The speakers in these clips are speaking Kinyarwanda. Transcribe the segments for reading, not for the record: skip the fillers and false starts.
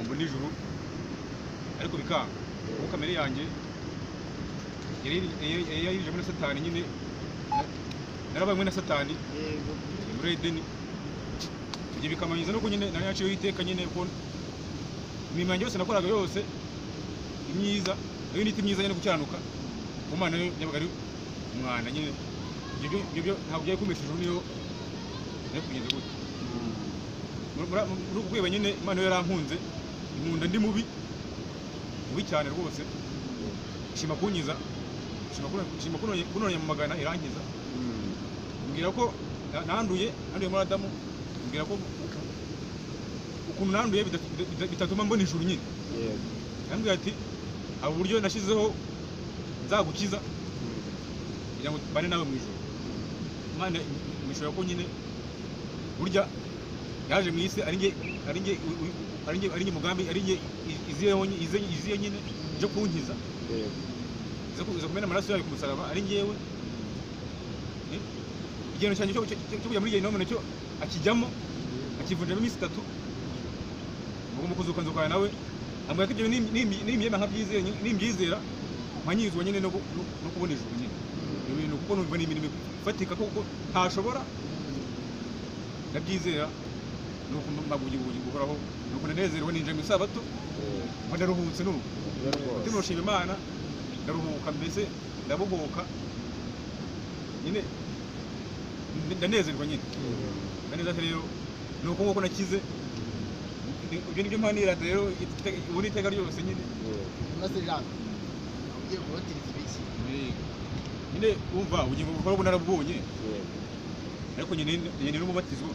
ngo nijoro ariko bikanga kuko kamere yanjye yari muri satani nyine narabaye na satani muri Edeni ibyo bikamanyiza nuko nyine nari yaciye iteka nyine ko imirimo yanjye yose nakoraga yose imyiza nayo nita imyiza nyine gukiranuka ku Mana yabaga ari umwana nyine ibyo ntabwo byari kumesha ijuru niyo kugeza gute muri ubwo bwebe nyine Imana yarankunze inkunda ndi mubi cyane rwose ishima kunyiza ishima kunonye mu magana irankiza mbwira ko nanduye muri Adamu mbwira ko ukuntu nanduye bitatuma mbona ijuru nyine yambwira ati abo buryo nashyizeho nzagukiza kugira ngo bane nawe mu ijuru Imana imishura ko nyine burya yaje mu isi ari nge mugambi ari nge iziye nyine byo kunkiza iza kumena amaraso yayo ku musaraba ari ngewe igihano cyanjye cyo kujya muri Gehinomu nacyo akijyamo akivunjamo iminsi 3 ubwo kuzuka nzukana nawe ambwira ko ibyo nimbyema nimbyizera nkanyizwa nyine no kubona ijuru nyine ibintu kuko numva ni imirimo ifatika kuko ntashobora ndabyizera nuko maguye ubugingo buhoraho nuko nanezerwa ninje mu Isabato ngo ndaruhutse n'ubu ndimo gushima Imana ndaruhuka mbese ndabohoka nyine ndanezerwa nyine ndaneza rero nuko nguko nakize ibyo nibyo mpanira rero ubu niteka ryose nyine maze jana ugiye kubatiriza ibiki nyine umva ubugingo buhoraho narabubonye ariko nyine n'umubatizo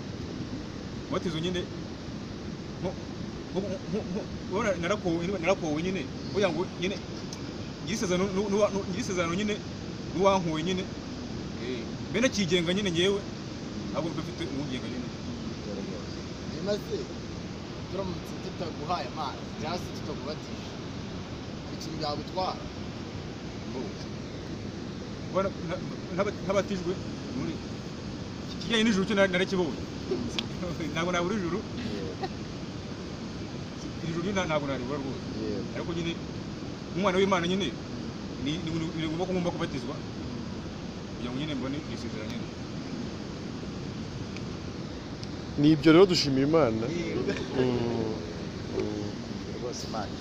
nyine narakowe nyine kugira ngo nyine nyirisezerano nyine n'uwankuwe nyine bene kigenga nyine ngewe ntabwo bafite umugenga nyine maze turamutse tutaguhaye amazi cyangwa se tutakubatije ikintu byagutwara ntabatijwe kijyanye n'ijuru cyo narakibonye ntabwo nabura ijuru ntabwo naribura rwose ariko nyine umwana w'Imana nyine ni ngombwa ko ngomba kubatizwa kugira ngo nyine mbone isezerano nyine ni ibyo rero dushimira Imana rwose Imana